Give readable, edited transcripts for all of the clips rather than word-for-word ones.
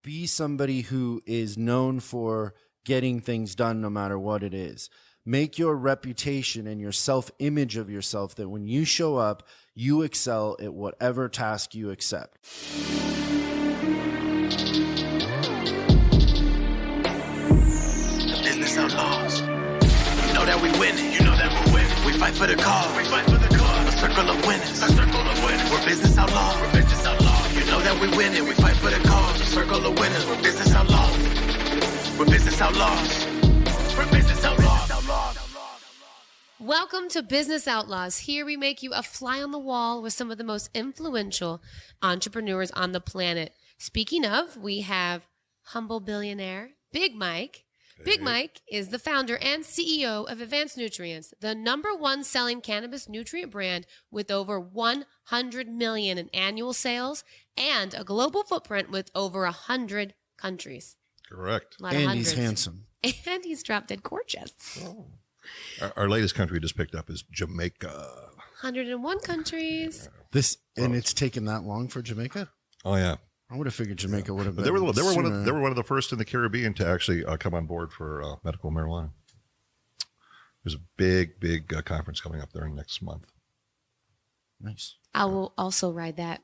Be somebody who is known for getting things done no matter what it is. Make your reputation and your self-image of yourself that when you show up, you excel at whatever task you accept. The Business Outlaws. You know that we winning. You know that we're winning. We fight for the cause. We fight for the cause. A circle of winners. A circle of winners. We're Business Outlaws. We're Business Outlaws. You know that we winning. We fight for the cause. A circle of winners. We're Business Outlaws. We're Business Outlaws. We're Business Outlaws. Welcome to Business Outlaws. Here we make you a fly on the wall with some of the most influential entrepreneurs on the planet. Speaking of, we have humble billionaire BigMike. BigMike is the founder and CEO of Advanced Nutrients, the #1 selling cannabis nutrient brand with over 100 million in annual sales and a global footprint with over 100 countries. Correct. And he's handsome. And he's drop dead gorgeous. Oh. Our latest country we just picked up is Jamaica. 101 countries. And it's taken that long for Jamaica? Oh yeah. I would have figured Jamaica would have been. They were one sooner. of the first in the Caribbean to actually come on board for medical marijuana. There's a big conference coming up there next month. Nice. I will also ride that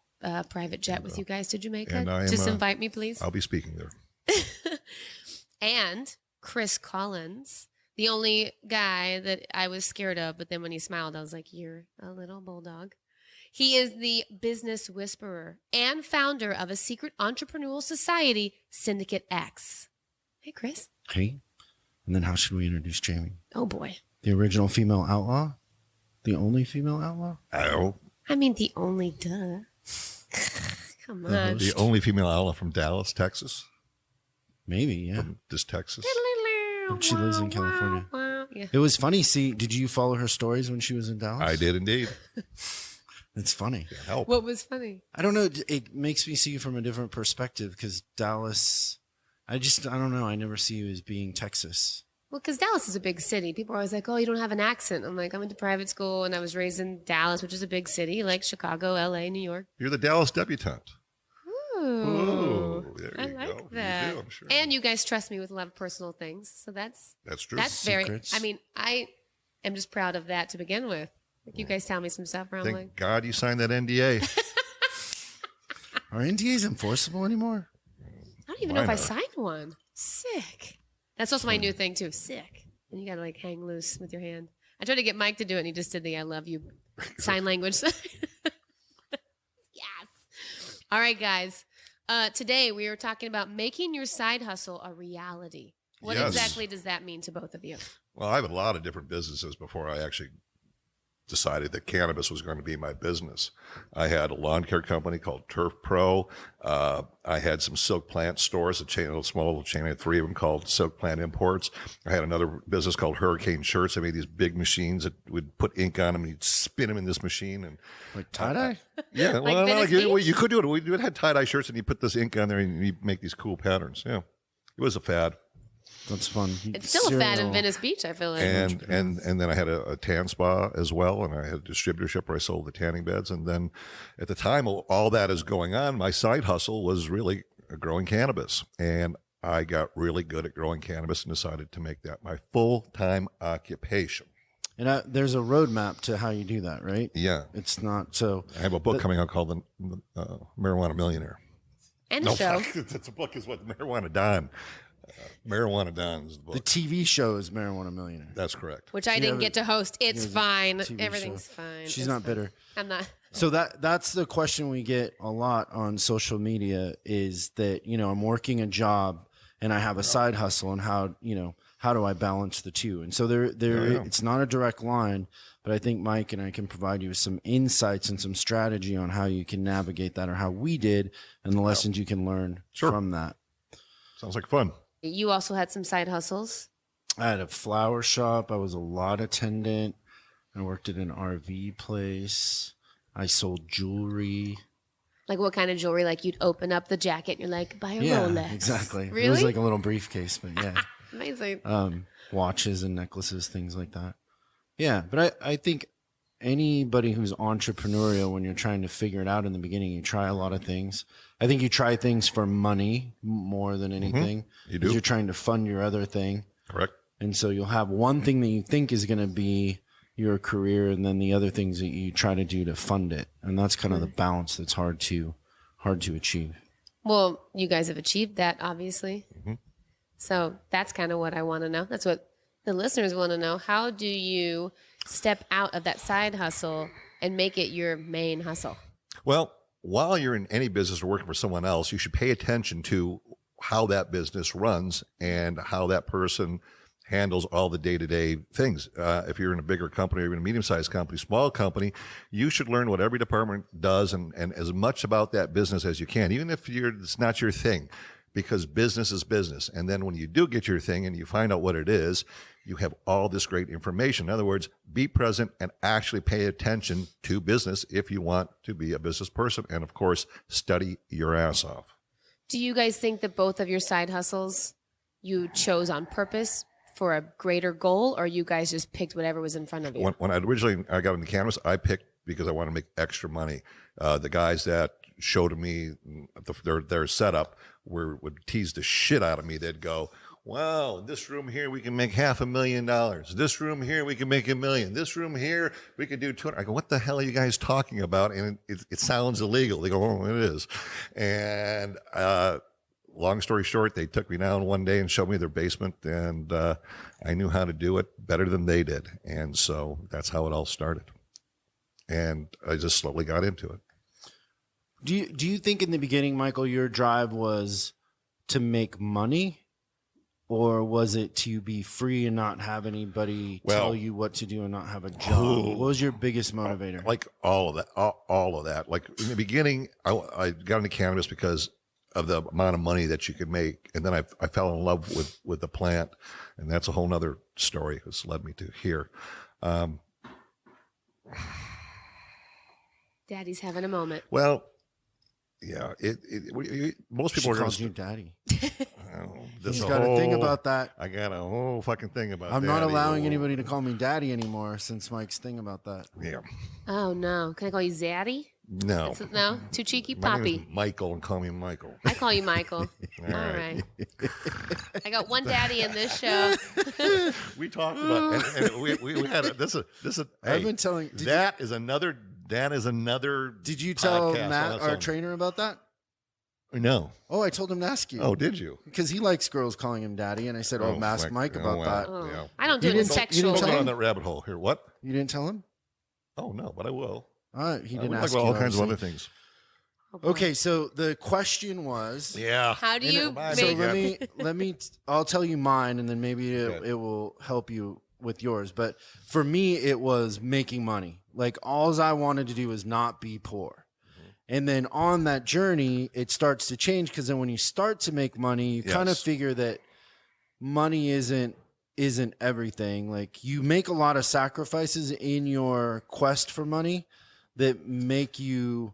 private jet with you guys to Jamaica. And Just invite me, please. I'll be speaking there. And Chris Collins, the only guy that I was scared of, but then when he smiled, I was like, you're a little bulldog. He is the business whisperer and founder of a secret entrepreneurial society, Syndicate X. Hey, Chris. Hey. And then how should we introduce Jayme? Oh, boy. The original female outlaw? The only female outlaw? Oh. I mean, the only duh. Come on. The only female outlaw from Dallas, Texas. Maybe, yeah. From this Texas. She lives in California. Yeah. It was funny. See, did you follow her stories when she was in Dallas? I did indeed. It's funny. Can't help. What was funny? I don't know. It makes me see you from a different perspective because Dallas, I don't know. I never see you as being Texas. Well, because Dallas is a big city. People are always like, oh, you don't have an accent. I'm like, I went to private school and I was raised in Dallas, which is a big city, like Chicago, LA, New York. You're the Dallas debutante. Ooh, there I you like go. that. You do, I'm sure. And you guys trust me with a lot of personal things. So that's true. That's very, Secrets. I mean, I am just proud of that to begin with. Like you guys tell me some stuff around Thank like. God you signed that NDA. Are NDAs enforceable anymore? I don't even know if I Mine are. signed one. Sick. That's also my new thing too. Sick. And you got to like hang loose with your hand. I tried to get Mike to do it and he just did the I love you sign language. Yes. All right, guys. Today we are talking about making your side hustle a reality. What Yes. exactly does that mean to both of you? Well, I have a lot of different businesses before I actually decided that cannabis was going to be my business. I had a lawn care company called Turf Pro. I had some silk plant stores, a small little chain. I had 3 of them called Silk Plant Imports. I had another business called Hurricane Shirts. I made these big machines that would put ink on them and you'd spin them in this machine. And Like tie-dye? yeah, Like well, Venice you Beach? could do it. We had tie-dye shirts and you put this ink on there and you make these cool patterns. Yeah, it was a fad. That's fun. It's still a fad in Venice Beach, I feel like. And then I had a tan spa as well, and I had a distributorship where I sold the tanning beds. And then at the time all that is going on, my side hustle was really growing cannabis. And I got really good at growing cannabis and decided to make that my full-time occupation. And there's a roadmap to how you do that, right? Yeah. It's not so. I have a book coming out called The Marijuana Millionaire. and the show. It's a book is what Marijuana Don. Marijuana Don is the book. The TV show is Marijuana Millionaire. That's correct. Which I didn't get to host. It's fine. TV Everything's show. fine. She's It's not fine. bitter. I'm not. So that's the question we get a lot on social media is that, I'm working a job and I have a side hustle and how do I balance the two? And so it's not a direct line, but I think Mike and I can provide you with some insights and some strategy on how you can navigate that or how we did and the lessons you can learn from that. Sounds like fun. You also had some side hustles. I had a flower shop. I was a lot attendant. I worked at an RV place. I sold jewelry. Like what kind of jewelry? Like you'd open up the jacket and you're like, buy a Rolex. Exactly. Really? It was like a little briefcase, but yeah. Amazing. Watches and necklaces, things like that. Yeah, but I think anybody who's entrepreneurial, when you're trying to figure it out in the beginning, you try a lot of things. I think you try things for money more than anything. You do. You're trying to fund your other thing. Correct. And so you'll have one thing that you think is going to be your career, and then the other things that you try to do to fund it. And that's kind of the balance that's hard to achieve. Well, you guys have achieved that, obviously. So that's kind of what I want to know. That's what the listeners want to know. How do you step out of that side hustle and make it your main hustle? Well, while you're in any business or working for someone else, you should pay attention to how that business runs and how that person handles all the day-to-day things. If you're in a bigger company or even a medium-sized company, small company, you should learn what every department does and as much about that business as you can, even if it's not your thing, because business is business. And then when you do get your thing and you find out what it is, you have all this great information. In other words, be present and actually pay attention to business if you want to be a business person. And of course, study your ass off. Do you guys think that both of your side hustles you chose on purpose for a greater goal, or you guys just picked whatever was in front of you? When I got into cannabis, I picked because I want to make extra money. The guys that showed me their setup would tease the shit out of me. They'd go, wow, in this room here, we can make $500,000. This room here, we can make $1 million. This room here, we could do 200. I go, what the hell are you guys talking about? And it sounds illegal. They go, oh, it is. And, long story short, they took me down one day and showed me their basement, and I knew how to do it better than they did. And so that's how it all started. And I just slowly got into it. Do you think in the beginning, Michael, your drive was to make money, or was it to be free and not have anybody tell you what to do and not have a job? What was your biggest motivator? Like all of that, all of that. Like in the beginning, I got into cannabis because of the amount of money that you could make. And then I fell in love with the plant, and that's a whole nother story that's led me to here. Daddy's having a moment. Well, yeah, most people are going to you daddy. He's got a thing about that. I got a whole fucking thing about I'm daddy. not allowing anybody to call me daddy anymore since Mike's thing about that. Yeah. Oh, no. Can I call you Zaddy? No. No? Too cheeky? My name Poppy. is Michael, and call me Michael. I call you Michael. All right. I got one daddy in this show. We talked about, and we had this is. I've been telling. That is another. Did you tell podcast Matt, our trainer, about that? No. Oh, I told him to ask you. Oh, did you? Because he likes girls calling him daddy, and I said, ask Mike about that. Oh. Yeah. I don't do it in sexual. Don't go down that rabbit hole here. What? You didn't tell him? Oh, no, but I will. He didn't we ask talk about you, all kinds of obviously. other things. Okay, so the question was, Yeah. How do you so make let me I'll tell you mine, and then maybe it will help you with yours. But for me, it was making money. Like, all I wanted to do was not be poor. And then on that journey, it starts to change, because then when you start to make money, you kind of figure that money isn't everything. Like, you make a lot of sacrifices in your quest for money that make you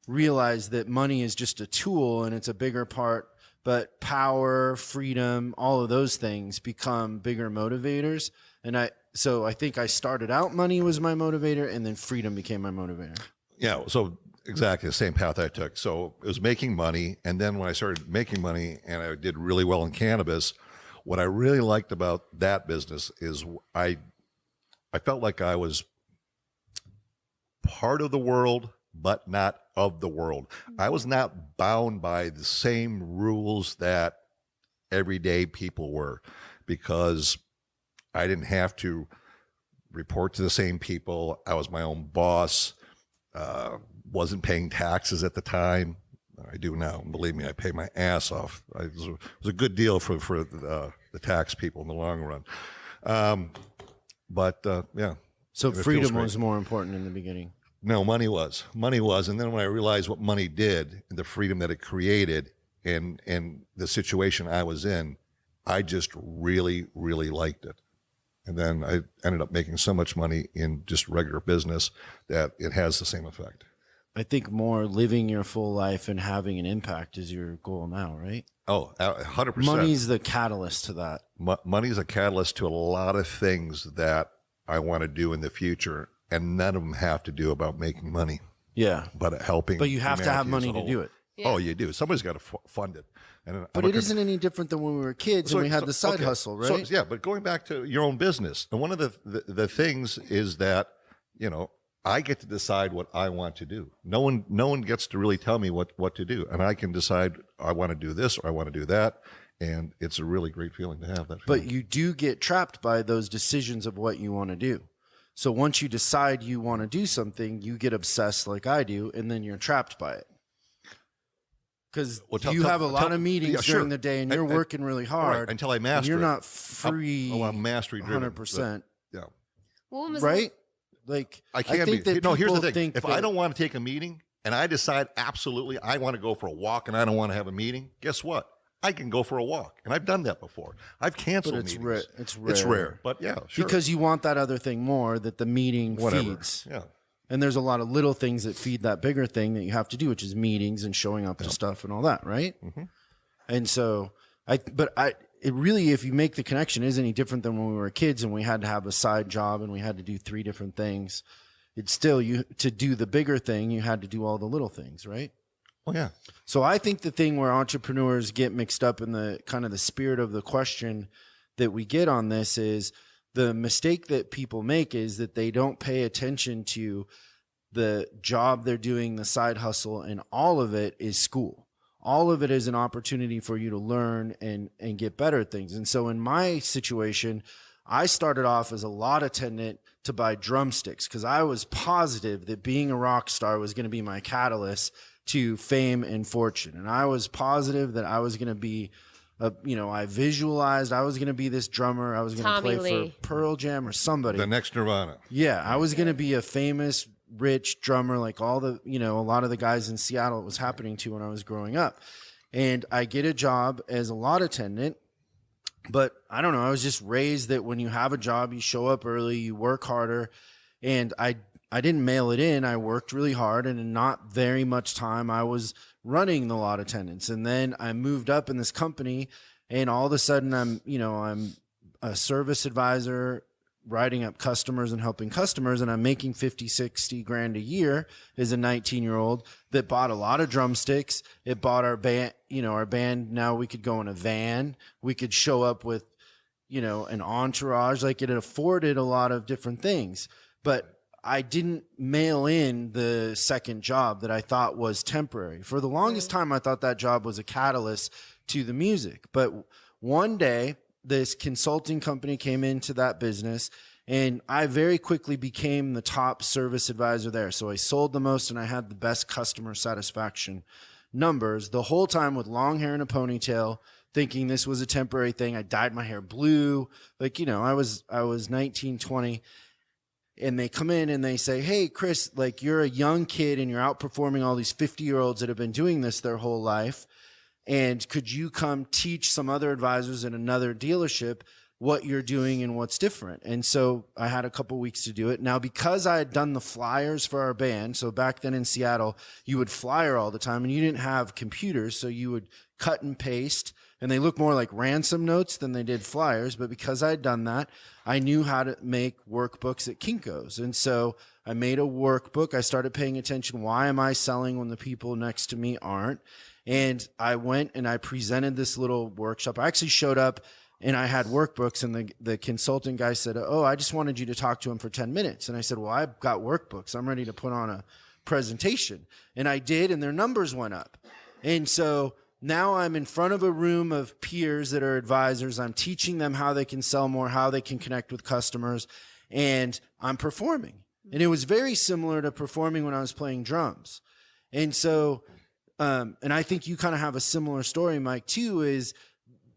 realize that money is just a tool and it's a bigger part, but power, freedom, all of those things become bigger motivators. And I think I started out money was my motivator, and then freedom became my motivator. Yeah. So exactly the same path I took. So it was making money. And then when I started making money and I did really well in cannabis, what I really liked about that business is I felt like I was part of the world, but not of the world. I was not bound by the same rules that everyday people were, because I didn't have to report to the same people. I was my own boss. Wasn't paying taxes at the time. I do now. Believe me, I pay my ass off. It was a good deal for the tax people in the long run. Yeah. So freedom was more important in the beginning. No, money was. And then when I realized what money did and the freedom that it created and the situation I was in, I just really, really liked it. And then I ended up making so much money in just regular business that it has the same effect. I think more living your full life and having an impact is your goal now, right? Oh, 100%. Money's the catalyst to that. Money's a catalyst to a lot of things that I want to do in the future. and none of them have to do about making money, Yeah. but helping. But you have to have humanity money as a to do whole. it. Yeah. Oh, you do. Somebody's got to fund it. And But it isn't any different than when we were kids and we had the side hustle, right? So, yeah, but going back to your own business, and one of the things is that, you know, I get to decide what I want to do. No one gets to really tell me what to do, and I can decide I want to do this or I want to do that, and it's a really great feeling to have that. But feeling. you do get trapped by those decisions of what you want to do. So once you decide you want to do something, you get obsessed like I do, and then you're trapped by it. Because you have a lot of meetings during the day, and you're working really hard until I master. You're it. not free. I'm mastery driven. 100%. Yeah. When was Right? Like I can't think be. that No, here's the people thing. think If that- I don't want to take a meeting and I decide absolutely I want to go for a walk and I don't want to have a meeting, guess what? I can go for a walk, and I've done that before. I've canceled But it's meetings. rare. It's rare. It's rare, but yeah, sure. Because you want that other thing more that the meeting whatever. feeds. Yeah. And there's a lot of little things that feed that bigger thing that you have to do, which is meetings and showing up to stuff and all that, right? Mm-hmm. And so it really, if you make the connection, is any different than when we were kids and we had to have a side job and we had to do 3 different things. It's still to do the bigger thing, you had to do all the little things, right? Oh yeah. So I think the thing where entrepreneurs get mixed up in the kind of the spirit of the question that we get on this is the mistake that people make is that they don't pay attention to the job they're doing, the side hustle, and all of it is school. All of it is an opportunity for you to learn and get better at things. And so in my situation, I started off as a lot attendant to buy drumsticks because I was positive that being a rock star was going to be my catalyst to fame and fortune. And I was positive that I was going to be, I visualized I was going to be this drummer. I was going to play Lee. for Pearl Jam or somebody. The next Nirvana. Yeah, I was going to be a famous, rich drummer like all the, a lot of the guys in Seattle it was happening to when I was growing up. And I get a job as a lot attendant. But I don't know, I was just raised that when you have a job, you show up early, you work harder. And I didn't mail it in. I worked really hard, and in not very much time, I was running the lot attendants. And then I moved up in this company, and all of a sudden I'm a service advisor, writing up customers and helping customers, and I'm making 50, 60 grand a year as a 19-year-old that bought a lot of drumsticks. It bought our band, now we could go in a van. We could show up with, an entourage. Like it afforded a lot of different things. But I didn't mail in the second job that I thought was temporary. For the longest time, I thought that job was a catalyst to the music. But one day, this consulting company came into that business, and I very quickly became the top service advisor there. So I sold the most, and I had the best customer satisfaction numbers the whole time with long hair and a ponytail, thinking this was a temporary thing. I dyed my hair blue. I was 19, 20. And they come in and they say, hey, Chris, you're a young kid and you're outperforming all these 50-year-olds that have been doing this their whole life. And could you come teach some other advisors in another dealership what you're doing and what's different? And so I had a couple weeks to do it. Now, because I had done the flyers for our band, so back then in Seattle, you would flyer all the time and you didn't have computers, so you would cut and paste. And they look more like ransom notes than they did flyers. But because I had done that, I knew how to make workbooks at Kinko's. And so I made a workbook. I started paying attention. Why am I selling when the people next to me aren't? And I went and I presented this little workshop. I actually showed up and I had workbooks, and the consulting guy said, oh, I just wanted you to talk to him for 10 minutes. And I said, well, I've got workbooks. I'm ready to put on a presentation. And I did, and their numbers went up. And so now I'm in front of a room of peers that are advisors. I'm teaching them how they can sell more, how they can connect with customers, and I'm performing. And it was very similar to performing when I was playing drums. And so, and I think you kind of have a similar story, Mike, too, is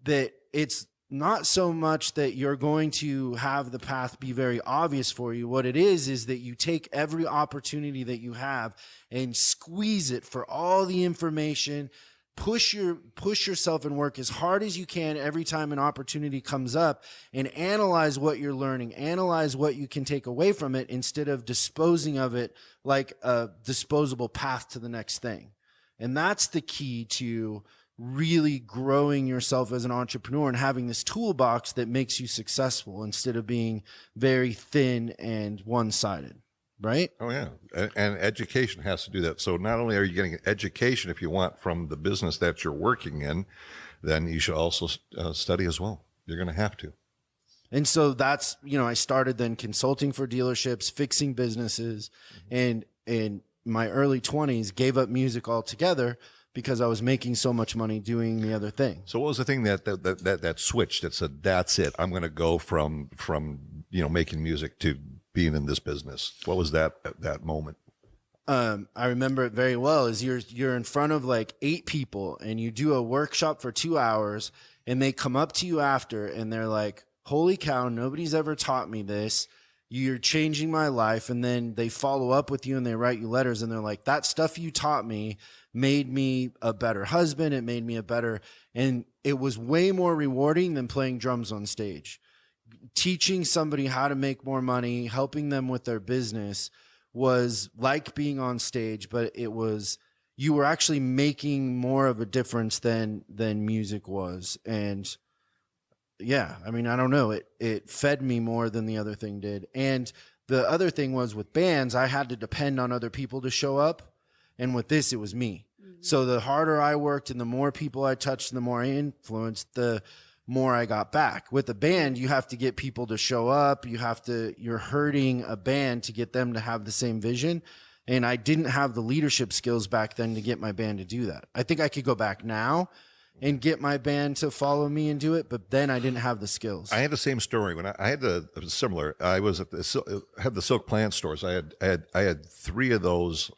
that it's not so much that you're going to have the path be very obvious for you. What it is that you take every opportunity that you have and squeeze it for all the information. Push yourself and work as hard as you can every time an opportunity comes up, and analyze what you're learning, analyze what you can take away from it instead of disposing of it like a disposable path to the next thing. And that's the key to really growing yourself as an entrepreneur and having this toolbox that makes you successful instead of being very thin and one-sided. right? Oh yeah, and education has to do that. So not only are you getting education if you want from the business that you're working in, then you should also study as well. You're going to have to. And so that's, I started then consulting for dealerships, fixing businesses, and in my early 20s gave up music altogether because I was making so much money doing the other thing. So what was the thing that switched that said, that's it, I'm going to go from making music to being in this business? What was that moment? I remember it very well. Is you're in front of like 8 people and you do a workshop for 2 hours, and they come up to you after and they're like, holy cow, nobody's ever taught me this. You're changing my life. And then they follow up with you and they write you letters and they're like, that stuff you taught me made me a better husband. It made me a better, and it was way more rewarding than playing drums on stage. Teaching somebody how to make more money, helping them with their business was like being on stage, but you were actually making more of a difference than music was. And yeah, I mean, I don't know. It fed me more than the other thing did. And the other thing was with bands, I had to depend on other people to show up. And with this, it was me. Mm-hmm. So the harder I worked and the more people I touched, the more I influenced, the more I got back. With a band, you have to get people to show up. You're hurting a band to get them to have the same vision. And I didn't have the leadership skills back then to get my band to do that. I think I could go back now and get my band to follow me and do it, but then I didn't have the skills. I had the same story when I had it was similar. I was at had the silk plant stores. I had 3 of those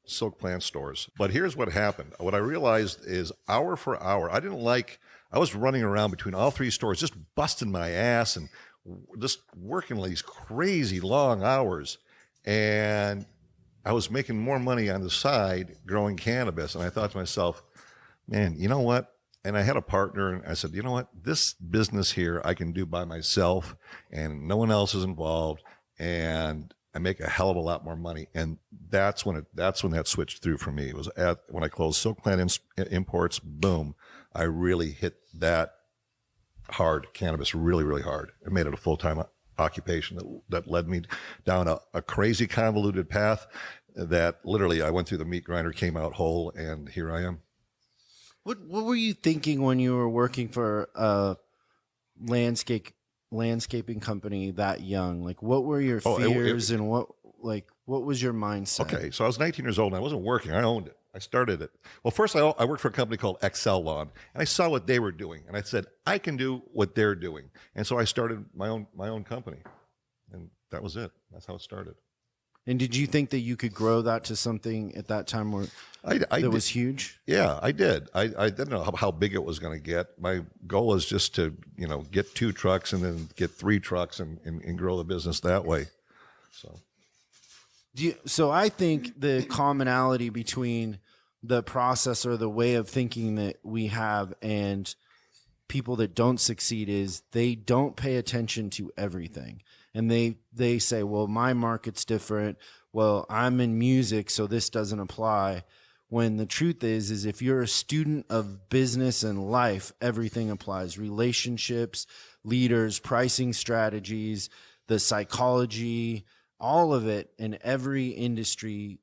silk plant stores. But here's what happened. What I realized is hour for hour, I was running around between all 3 stores, just busting my ass and just working these crazy long hours. And I was making more money on the side growing cannabis. And I thought to myself, man, you know what? And I had a partner and I said, you know what? This business here I can do by myself and no one else is involved. And I make a hell of a lot more money. And that's when that switched through for me. It was when I closed Silk Plant Imports, boom, I really hit that hard, cannabis really, really hard. I made it a full-time occupation that led me down a crazy convoluted path that literally I went through the meat grinder, came out whole, and here I am. What were you thinking when you were working for a landscaping company that young? Like, what were your fears and what was your mindset? Okay, so I was 19 years old and I wasn't working. I owned it. I started it. Well, first I worked for a company called Excel Lawn, and I saw what they were doing, and I said I can do what they're doing, and so I started my own company, and that was it. That's how it started. And did you think that you could grow that to something at that time where that was huge? Yeah, I did. I didn't know how big it was going to get. My goal is just to, get 2 trucks and then get 3 trucks and grow the business that way. So I think the commonality between the process or the way of thinking that we have and people that don't succeed is they don't pay attention to everything. And they say, well, my market's different. Well, I'm in music, so this doesn't apply. When the truth is if you're a student of business and life, everything applies. Relationships, leaders, pricing strategies, the psychology, all of it in every industry,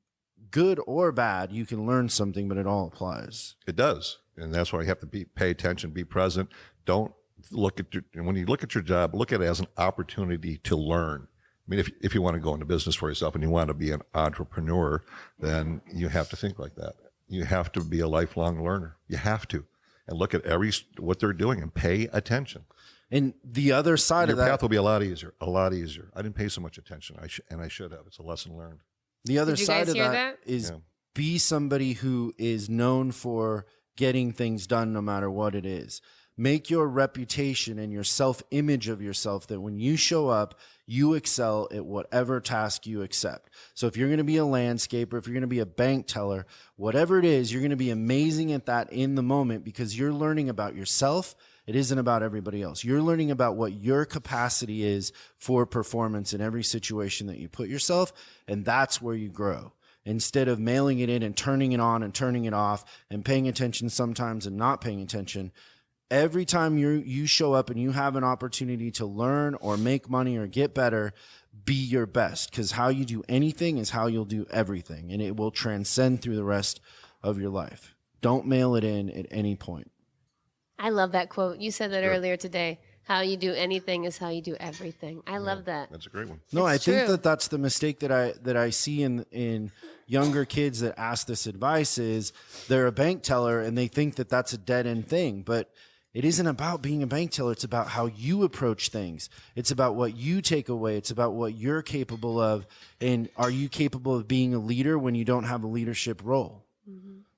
good or bad, you can learn something, but it all applies. It does. And that's why you have to pay attention, be present. Don't when you look at your job, look at it as an opportunity to learn. I mean, if you want to go into business for yourself and you want to be an entrepreneur, then you have to think like that. You have to be a lifelong learner. You have to. And look at what they're doing and pay attention. And the other side of that, your path will be a lot easier. I didn't pay so much attention. I should have. It's a lesson learned. The other side of that is be somebody who is known for getting things done no matter what it is. Make your reputation and your self-image of yourself that when you show up, you excel at whatever task you accept. So if you're going to be a landscaper, if you're going to be a bank teller, whatever it is, you're going to be amazing at that in the moment because you're learning about yourself. It isn't about everybody else. You're learning about what your capacity is for performance in every situation that you put yourself, and that's where you grow. Instead of mailing it in and turning it on and turning it off and paying attention sometimes and not paying attention, Every time you show up and you have an opportunity to learn or make money or get better, be your best, because how you do anything is how you'll do everything, and it will transcend through the rest of your life. Don't mail it in at any point. I love that quote. You said that earlier today. How you do anything is how you do everything. I love that. That's a great one. No, It's I think true. that's the mistake that I see in younger kids that ask this advice is they're a bank teller and they think that that's a dead end thing, but it isn't about being a bank teller. It's about how you approach things. It's about what you take away. It's about what you're capable of. And are you capable of being a leader when you don't have a leadership role?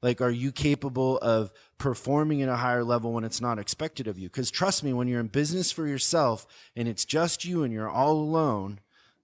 Like, are you capable of performing at a higher level when it's not expected of you? Because trust me, when you're in business for yourself and it's just you and you're all alone,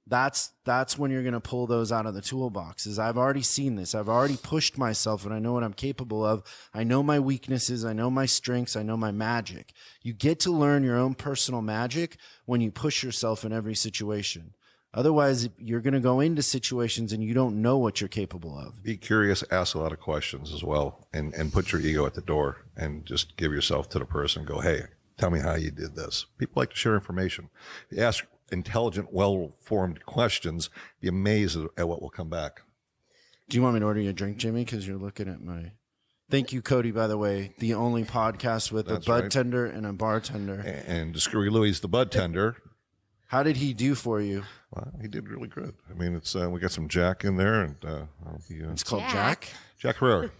that's when you're going to pull those out of the toolbox. I've already seen this. I've already pushed myself and I know what I'm capable of. I know my weaknesses. I know my strengths. I know my magic. You get to learn your own personal magic when you push yourself in every situation. Otherwise, you're going to go into situations and you don't know what you're capable of. Be curious, ask a lot of questions as well, and put your ego at the door and just give yourself to the person and go, hey, tell me how you did this. People like to share information. If you ask intelligent, well-formed questions, be amazed at what will come back. Do you want me to order you a drink, Jimmy? Because you're looking at my... Thank you, Cody, by the way. The only podcast with That's a bud right. tender and a bartender. And Screwy Louie's the bud tender. How did he do for you? Well, he did really good. I mean, it's we got some Jack in there, and It's called Jack. Jack. Jack Herrera.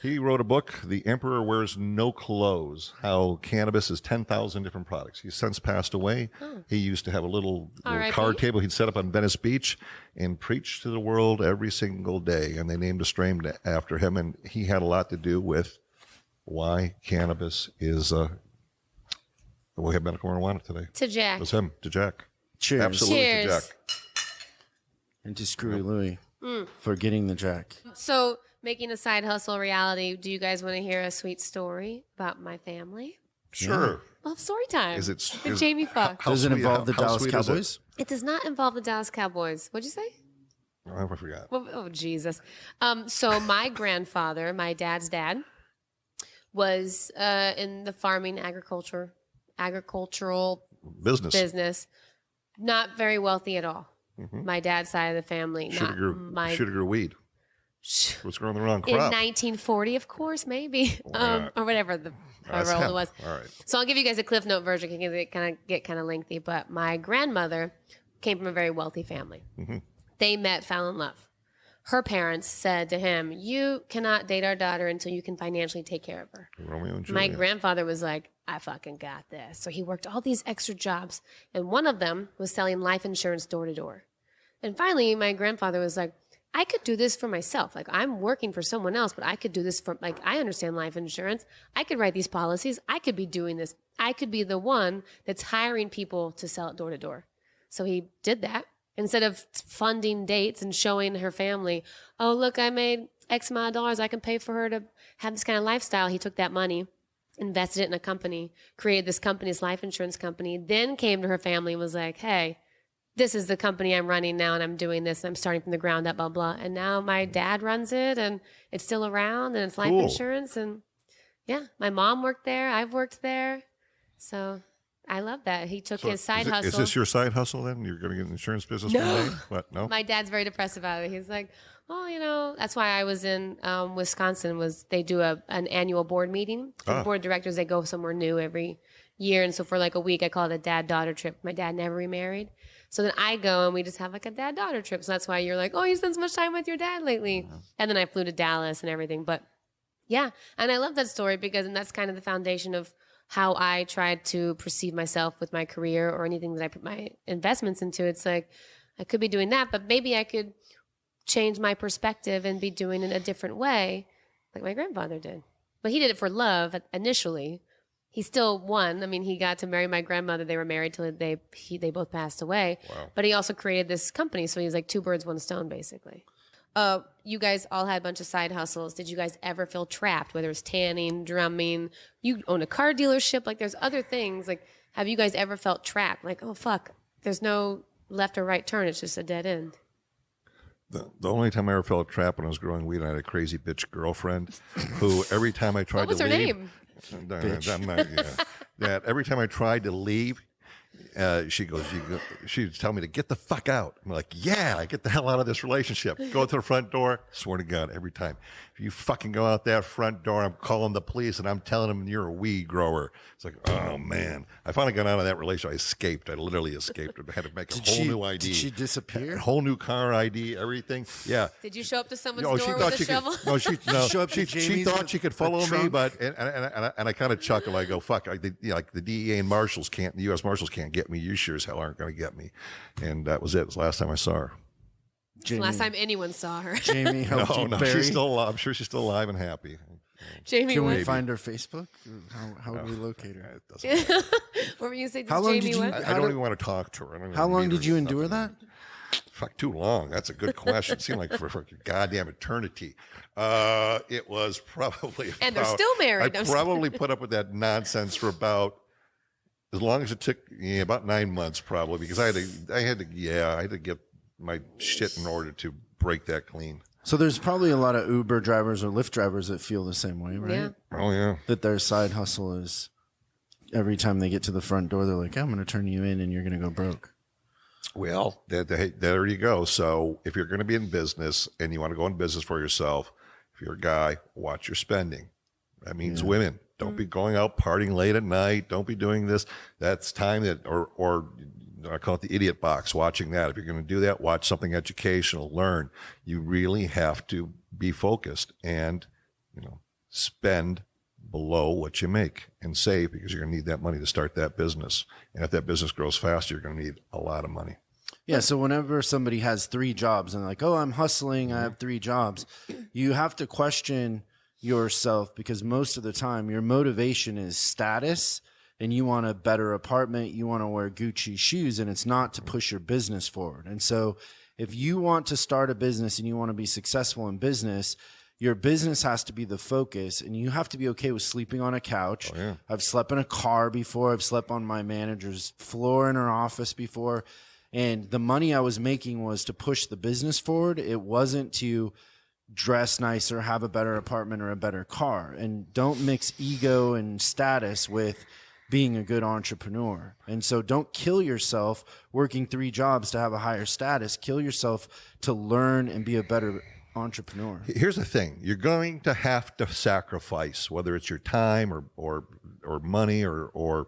He wrote a book, The Emperor Wears No Clothes, how cannabis is 10,000 different products. He's since passed away. He used to have a little R.I.P. card table he'd set up on Venice Beach and preach to the world every single day. And they named a strain after him. And he had a lot to do with why cannabis is we have medical marijuana today. To Jack. It was him, to Jack. Cheers. Absolutely Cheers. to Jack. And to Screwy Louie for getting the Jack. So, making a side hustle a reality, do you guys want to hear a sweet story about my family? Sure. Love story time. Is it with Jayme Foxx? how Does it sweet- involve the how Dallas sweet is it? Cowboys? It does not involve the Dallas Cowboys. What'd you say? Oh, I forgot. Oh, Jesus. So my grandfather, my dad's dad, was in the farming agricultural Business. not very wealthy at all. My dad's side of the family, Should not have grew, my. should have grew weed. Was growing the wrong In crop. 1940, of course, maybe, Yeah. or whatever however old it was. All right. So I'll give you guys a Cliff Note version because it get kind of lengthy. But my grandmother came from a very wealthy family. They met, fell in love. Her parents said to him, "You cannot date our daughter until you can financially take care of her." Romeo and My Juliet. grandfather was like, "I fucking got this." So he worked all these extra jobs, and one of them was selling life insurance door to door. And finally, my grandfather was like, I could do this for myself. Like, I'm working for someone else, but I could do this for, like, I understand life insurance. I could write these policies. I could be doing this. I could be the one that's hiring people to sell it door to door. So he did that. Instead of funding dates and showing her family, oh, look, I made X amount of dollars. I can pay for her to have this kind of lifestyle. He took that money, invested it in a company, created this company, this life insurance company, then came to her family and was like, hey, this is the company I'm running now, and I'm doing this, and I'm starting from the ground up, blah, blah. And now my dad runs it, and it's still around, and it's life Cool. insurance. And yeah, my mom worked there. I've worked there. So I love that. He took So his side is hustle. Is this your side hustle then? You're going to get an insurance business No. one day? What? No? My dad's very depressed about it. He's like, well, you know, that's why I was in Wisconsin. Was they do an annual board meeting for the board of directors? They go somewhere new every year, and so for like a week, I call it a dad-daughter trip. My dad never remarried, so then I go and we just have like a dad-daughter trip. So that's why you're like, oh, you spend so much time with your dad lately. And then I flew to Dallas and everything. But yeah, and I love that story because and that's kind of the foundation of how I tried to perceive myself with my career or anything that I put my investments into. It's like I could be doing that, but maybe I could change my perspective and be doing it a different way, like my grandfather did. But he did it for love initially. He still won. I mean, he got to marry my grandmother. They were married till they both passed away. Wow. But he also created this company, so he was like two birds, one stone, basically. You guys all had a bunch of side hustles. Did you guys ever feel trapped, whether it's tanning, drumming, you own a car dealership, like there's other things. Like, have you guys ever felt trapped? Like, oh, fuck, there's no left or right turn. It's just a dead end. The only time I ever felt trapped when I was growing weed, I had a crazy bitch girlfriend who every time I tried What was to her leave, name? That every time I tried to leave, she'd tell me to get the fuck out. I'm like, yeah, get the hell out of this relationship. Go to the front door. Swear to God, every time. If you fucking go out that front door, I'm calling the police and I'm telling them you're a weed grower. It's like, oh man. I finally got out of that relationship. I escaped. I literally escaped. I had to make a whole new ID. Did she disappear? A whole new car ID, everything. Yeah. Did you show up to someone's door with a shovel? She thought she could follow me, but and I kind of chuckle. I go, fuck, like the DEA and Marshals can't, the U.S. Marshals can't get me. You sure as hell aren't going to get me. And that was it. It was the last time I saw her. Jayme, last time anyone saw her. Jayme helped you bury. She's still alive. I'm sure she's still alive and happy. Jayme, can we find her Facebook? How would we locate her? It doesn't matter. What were you saying? How long did you? I don't even want to talk to her. How long did you endure that? Fuck, too long. That's a good question. It seemed like for goddamn eternity. It was probably and they're still married. I probably put up with that nonsense for about as long as it took. About 9 months probably, because I had to get my shit in order to break that clean. So there's probably a lot of Uber drivers or Lyft drivers that feel the same way, right? Yeah. Oh yeah. That their side hustle is every time they get to the front door, they're like, I'm going to turn you in and you're going to go broke. Well, there you go. So if you're going to be in business and you want to go in business for yourself, if you're a guy, watch your spending. That means women. Don't be going out partying late at night. Don't be doing this. That's time that, or I call it the idiot box, watching that. If you're going to do that, watch something educational, learn. You really have to be focused and, spend below what you make and save, because you're going to need that money to start that business. And if that business grows faster, you're going to need a lot of money. Yeah. So whenever somebody has 3 jobs and like, oh, I'm hustling, I have 3 jobs, you have to question yourself, because most of the time your motivation is status and you want a better apartment, you want to wear Gucci shoes, and it's not to push your business forward. And so if you want to start a business and you want to be successful in business, your business has to be the focus, and you have to be okay with sleeping on a couch. Oh, yeah. I've slept in a car before. I've slept on my manager's floor in her office before. And the money I was making was to push the business forward. It wasn't to dress nicer, have a better apartment or a better car. And don't mix ego and status with being a good entrepreneur. And so don't kill yourself working 3 jobs to have a higher status. Kill yourself to learn and be a better entrepreneur. Here's the thing. You're going to have to sacrifice, whether it's your time or money or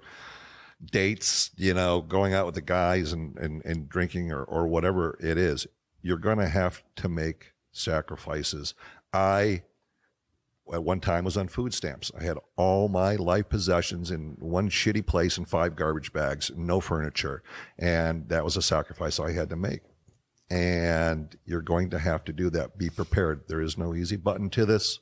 dates, going out with the guys and drinking or whatever it is. You're going to have to make sacrifices. I, at one time, was on food stamps. I had all my life possessions in one shitty place in 5 garbage bags, no furniture. And that was a sacrifice I had to make. And you're going to have to do that. Be prepared. There is no easy button to this.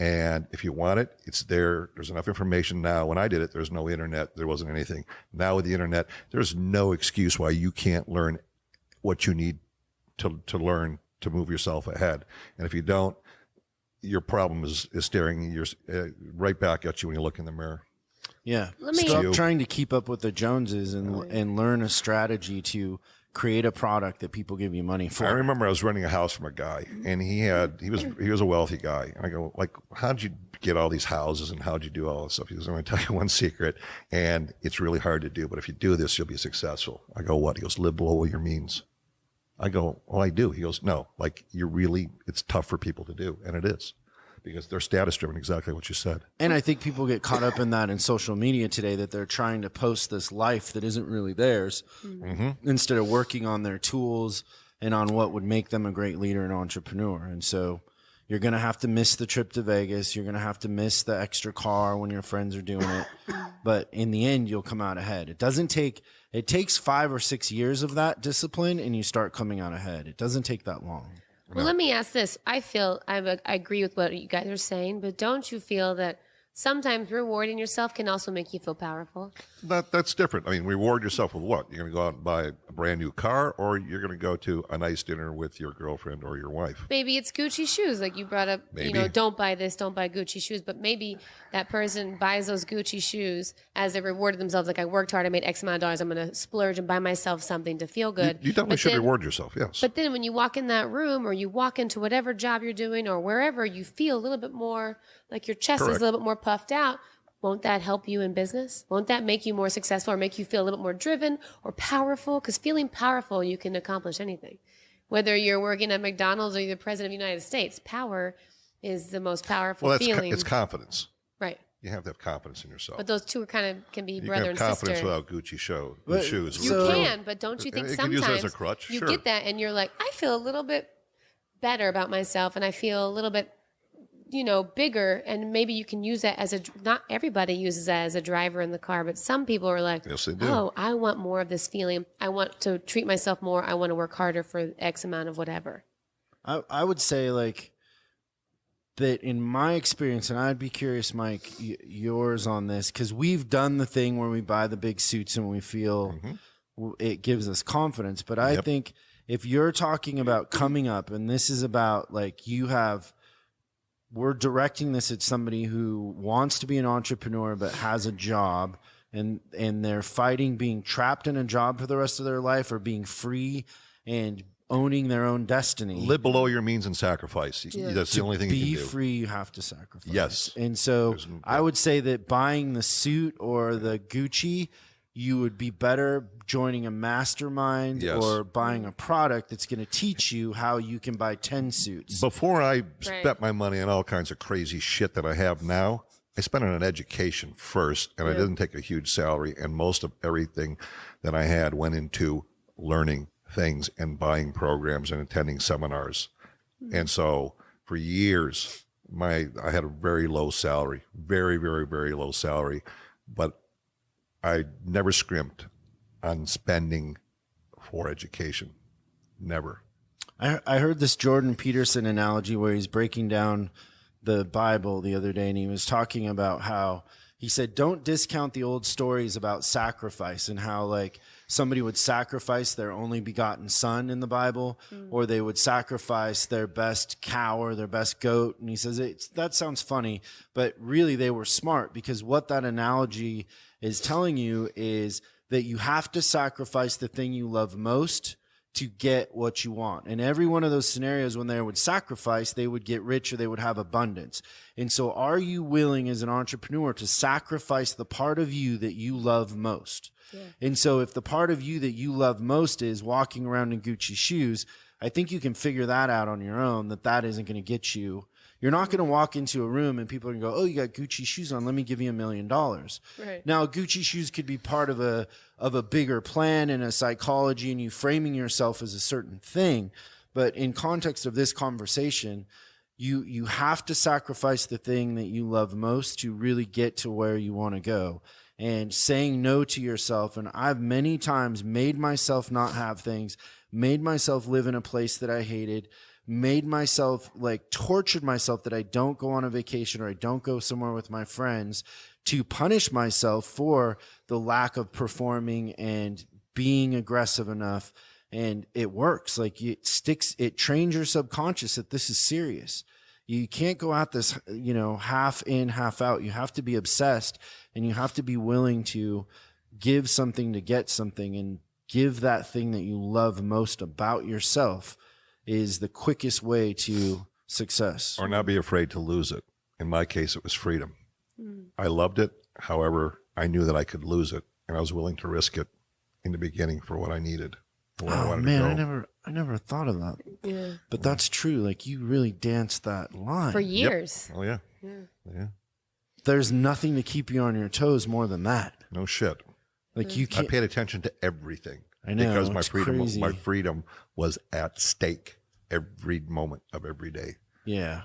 And if you want it, it's there. There's enough information now. When I did it, there's no internet. There wasn't anything. Now with the internet, there's no excuse why you can't learn what you need to learn to move yourself ahead. And if you don't, your problem is staring right back at you when you look in the mirror. Yeah. Stop trying to keep up with the Joneses and learn a strategy to create a product that people give you money for. I remember I was renting a house from a guy, and he was a wealthy guy. And I go, like, how'd you get all these houses and how'd you do all this stuff? He goes, I'm going to tell you one secret, and it's really hard to do, but if you do this, you'll be successful. I go, what? He goes, live below your means. I go, well, I do. He goes, no, like it's tough for people to do. And it is, because they're status driven, exactly what you said. And I think people get caught up in that in social media today, that they're trying to post this life that isn't really theirs, instead of working on their tools and on what would make them a great leader and entrepreneur. And so you're going to have to miss the trip to Vegas. You're going to have to miss the extra car when your friends are doing it. But in the end, you'll come out ahead. It takes 5 or 6 years of that discipline, and you start coming out ahead. It doesn't take that long. Well, let me ask this. I agree with what you guys are saying, but don't you feel that sometimes rewarding yourself can also make you feel powerful? That's different. I mean, reward yourself with what? You're going to go out and buy a brand new car, or you're going to go to a nice dinner with your girlfriend or your wife? Maybe it's Gucci shoes. Like you brought up, don't buy this, don't buy Gucci shoes. But maybe that person buys those Gucci shoes as they rewarded themselves. Like, I worked hard, I made X amount of dollars, I'm going to splurge and buy myself something to feel good. You definitely should reward yourself, yes. But then when you walk in that room, or you walk into whatever job you're doing or wherever, you feel a little bit more like your chest is a little bit more puffed out. won't that help you in business? Won't that make you more successful or make you feel a little bit more driven or powerful? Because feeling powerful, you can accomplish anything. Whether you're working at McDonald's or you're the president of the United States, power is the most powerful feeling. It's confidence. Right. You have to have confidence in yourself. But those two can be you brother can and have sister. confidence without Gucci shoes. You can, but don't you think you sometimes can use it as a crutch? you Sure. get that and you're like, I feel a little bit better about myself and I feel a little bit, bigger, and maybe you can use that as not everybody uses that as a driver in the car, but some people are like, yes, they do. Oh, I want more of this feeling. I want to treat myself more. I want to work harder for X amount of whatever. I would say like that in my experience, and I'd be curious, Mike, yours on this, because we've done the thing where we buy the big suits and we feel it gives us confidence. But I think if you're talking about coming up, and this is about like we're directing this at somebody who wants to be an entrepreneur but has a job, and they're fighting being trapped in a job for the rest of their life or being free and owning their own destiny. Live below your means and sacrifice. That's the only thing you can do. Be free, you have to sacrifice. Yes. And so I would say that buying the suit or the Gucci, you would be better joining a mastermind or buying a product that's going to teach you how you can buy 10 suits. Before I spent my money on all kinds of crazy shit that I have now, I spent on an education first, and I didn't take a huge salary, and most of everything that I had went into learning things and buying programs and attending seminars. And so for years, I had a very low salary, very, very, very low salary, but I never scrimped on spending for education. Never. I heard this Jordan Peterson analogy where he's breaking down the Bible the other day, and he was talking about how he said, don't discount the old stories about sacrifice and how like somebody would sacrifice their only begotten son in the Bible, or they would sacrifice their best cow or their best goat. And he says, that sounds funny, but really they were smart, because what that analogy is telling you is that you have to sacrifice the thing you love most to get what you want. And every one of those scenarios, when they would sacrifice, they would get rich or they would have abundance. And so are you willing as an entrepreneur to sacrifice the part of you that you love most? Yeah. And so if the part of you that you love most is walking around in Gucci shoes, I think you can figure that out on your own, that isn't going to get you. You're not going to walk into a room and people are going to go, oh, you got Gucci shoes on, let me give you $1 million. Right. Now, Gucci shoes could be part of a bigger plan and a psychology and you framing yourself as a certain thing. But in context of this conversation, you have to sacrifice the thing that you love most to really get to where you want to go. And saying no to yourself. And I've many times made myself not have things, made myself live in a place that I hated, made myself tortured myself that I don't go on a vacation or I don't go somewhere with my friends to punish myself for the lack of performing and being aggressive enough. And it works. It trains your subconscious that this is serious. You can't go at this, half in, half out. You have to be obsessed, and you have to be willing to give something to get something, and give that thing that you love most about yourself is the quickest way to success. Or not be afraid to lose it. In my case, it was freedom. I loved it. However, I knew that I could lose it, and I was willing to risk it in the beginning for what I needed. Oh man, I never thought of that. Yeah. But that's true. You really danced that line for years. Yep. Oh yeah. There's nothing to keep you on your toes more than that. No shit. You can't. I paid attention to everything. I know, because crazy. my freedom was at stake every moment of every day. Yeah.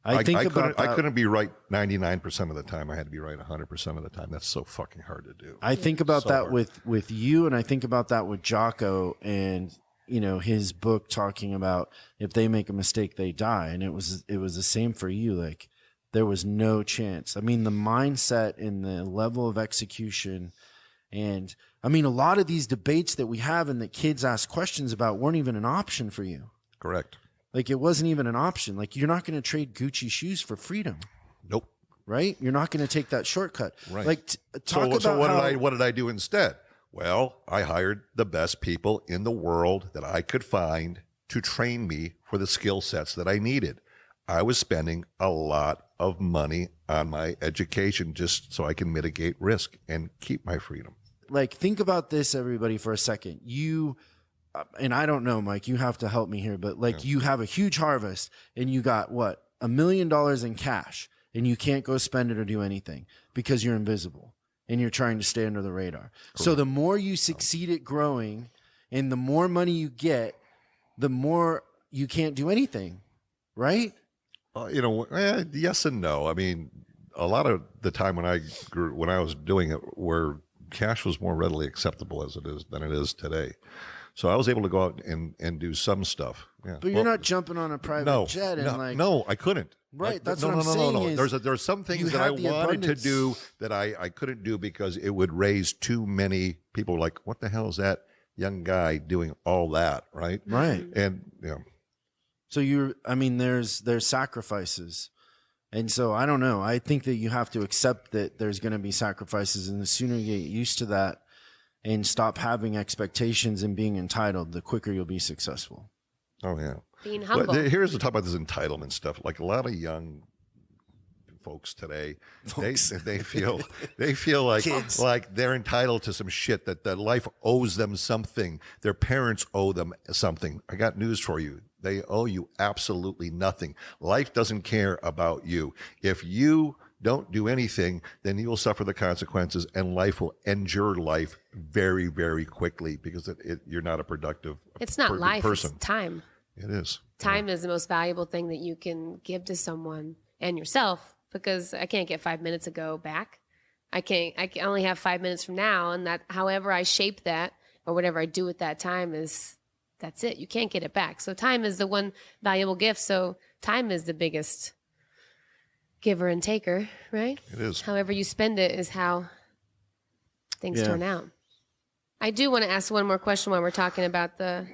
I couldn't be right 99% of the time. I had to be right 100% of the time. That's so fucking hard to do. I think about that with you, and I think about that with Jocko and his book talking about if they make a mistake, they die. And it was the same for you. There was no chance. I mean, the mindset and the level of execution, and I mean, a lot of these debates that we have and that kids ask questions about weren't even an option for you. Correct. It wasn't even an option. You're not going to trade Gucci shoes for freedom. Nope. Right? You're not going to take that shortcut. Right. What did I do instead? Well, I hired the best people in the world that I could find to train me for the skill sets that I needed. I was spending a lot of money on my education just so I can mitigate risk and keep my freedom. Like, think about this, everybody, for a second. And I don't know, Mike, you have to help me here, but like, you have a huge harvest and you got what, $1 million in cash, and you can't go spend it or do anything because you're invisible and you're trying to stay under the radar. Correct. So the more you succeed at growing and the more money you get, the more you can't do anything, right? Yes and no. I mean, a lot of the time when I was doing it, where cash was more readily acceptable than it is today. So I was able to go out and do some stuff. Yeah. But you're not jumping on a private jet and no, I couldn't. Right. That's what I'm saying. No. There's some things that I wanted to do that I couldn't do because it would raise too many people. Like, what the hell is that young guy doing all that? Right. Right. And So there's sacrifices. And so I don't know. I think that you have to accept that there's going to be sacrifices, and the sooner you get used to that and stop having expectations and being entitled, the quicker you'll be successful. Oh yeah. Being humble. But here's the talk about this entitlement stuff. Like, a lot of young folks today, they feel like they're entitled to some shit, that life owes them something. Their parents owe them something. I got news for you. They owe you absolutely nothing. Life doesn't care about you. If you don't do anything, then you will suffer the consequences, and life will end your life very, very quickly because you're not a productive It's not life, person. It's time. It is. Time is the most valuable thing that you can give to someone and yourself, because I can't get 5 minutes ago back. I can only have 5 minutes from now, and that however I shape that or whatever I do with that time that's it. You can't get it back. So time is the one valuable gift. So time is the biggest giver and taker, right? It is. However you spend it is how things turn out. I do want to ask one more question while we're talking about the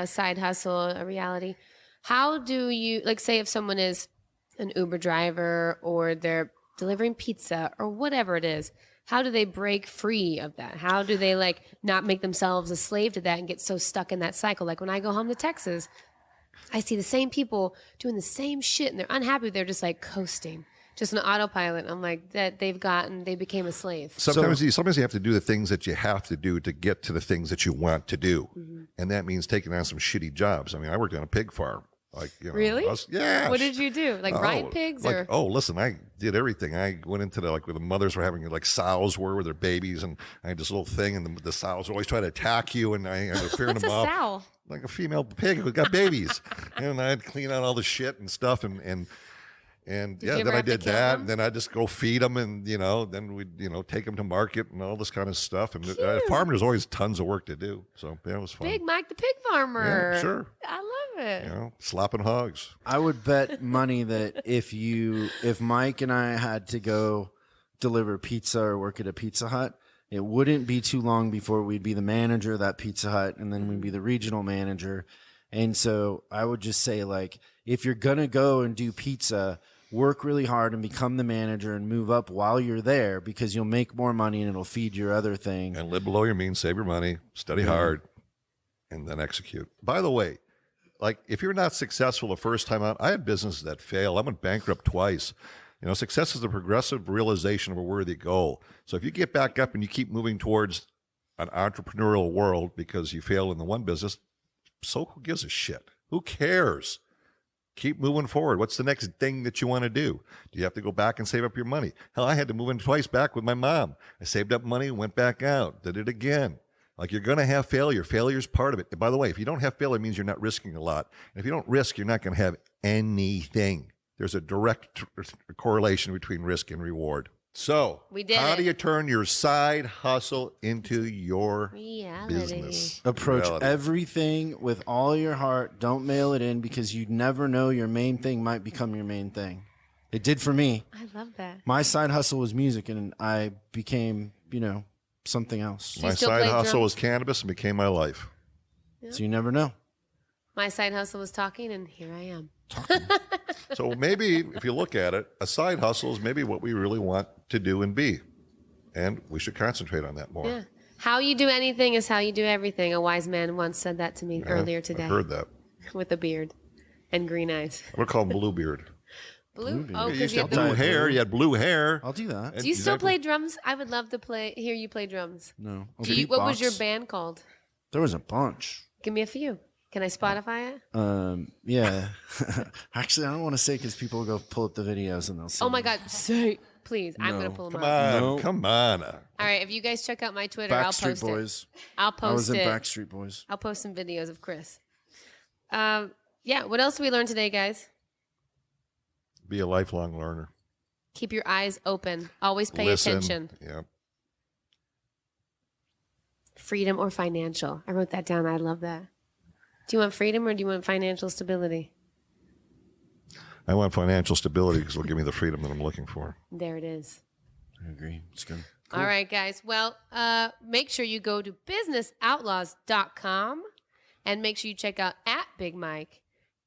side hustle, a reality. How do you, like, say if someone is an Uber driver or they're delivering pizza or whatever it is, how do they break free of that? How do they not make themselves a slave to that and get so stuck in that cycle? Like, when I go home to Texas, I see the same people doing the same shit and they're unhappy. They're just coasting, just an autopilot. I'm like, that they became a slave. Sometimes you have to do the things that you have to do to get to the things that you want to do. Mm-hmm. And that means taking on some shitty jobs. I mean, I worked on a pig farm. Really? Yeah. What did you do? Ride pigs or? Oh, listen, I did everything. I went into where the mothers were having sows were with their babies, and I had this little thing, and the sows were always trying to attack you, and I was fearing them off. What's a sow? Like a female pig who got babies. And I'd clean out all the shit and stuff, and then I did that, and then I'd just go feed them, and then we'd take them to market and all this kind of stuff. And farming, there's always tons of work to do, so yeah, it was fun. BigMike the pig farmer. Yeah, sure. I love it. Slopping hogs. I would bet money that if Mike and I had to go deliver pizza or work at a Pizza Hut, it wouldn't be too long before we'd be the manager of that Pizza Hut, and then we'd be the regional manager. And so I would just say, if you're going to go and do pizza, work really hard and become the manager and move up while you're there, because you'll make more money and it'll feed your other thing. And live below your means, save your money, study hard, and then execute. By the way, if you're not successful the first time out, I had businesses that fail. I went bankrupt twice. Success is the progressive realization of a worthy goal. So if you get back up and you keep moving towards an entrepreneurial world because you failed in the one business, so who gives a shit? Who cares? Keep moving forward. What's the next thing that you want to do? Do you have to go back and save up your money? Hell, I had to move in twice back with my mom. I saved up money, went back out, did it again. You're going to have failure. Failure's part of it. And by the way, if you don't have failure, it means you're not risking a lot. And if you don't risk, you're not going to have anything. There's a direct correlation between risk and reward. So, how do you turn your side hustle into your business? Approach everything with all your heart. Don't mail it in, because you never know, your main thing might become your main thing. It did for me. I love that. My side hustle was music, and I became, something else. My side hustle was cannabis and became my life. Yeah. So you never know. My side hustle was talking, and here I am. So maybe if you look at it, a side hustle is maybe what we really want to do and be. And we should concentrate on that more. Yeah. How you do anything is how you do everything. A wise man once said that to me earlier today. I heard that. With a beard and green eyes. I'm going to call him Bluebeard. Blue? Bluebeam. Oh, You because used you to have have blue the. the- hair. You had blue hair. I'll do that. Do you still Exactly. play drums? I would love to hear you play drums. No. What was your band called? There was a bunch. Give me a few. Can I Spotify it? Yeah. Actually, I don't want to say because people will go pull up the videos and they'll see. Oh my God, say please! I'm gonna No. pull them Come up. on, No. come on. All right, if you guys check out my Twitter, I'll Backstreet post Boys. it. I'll I was post in it. Backstreet Boys. I'll post some videos of Chris. Yeah. What else did we learn today, guys? Be a lifelong learner. Keep your eyes open. Always pay Listen. attention. Yeah. Freedom or financial. I wrote that down. I love that. Do you want freedom or do you want financial stability? I want financial stability because it'll give me the freedom that I'm looking for. There it is. I agree. It's good. All right, guys. Well, make sure you go to businessoutlaws.com and make sure you check out at BigMike,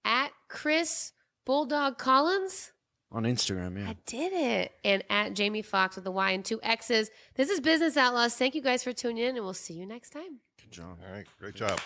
at Chris Bulldog Collins. On Instagram, yeah. I did it. And at Jayme Foxx with a Y and 2 X's. This is Business Outlaws. Thank you guys for tuning in, and we'll see you next time. Good job. All right. Great job.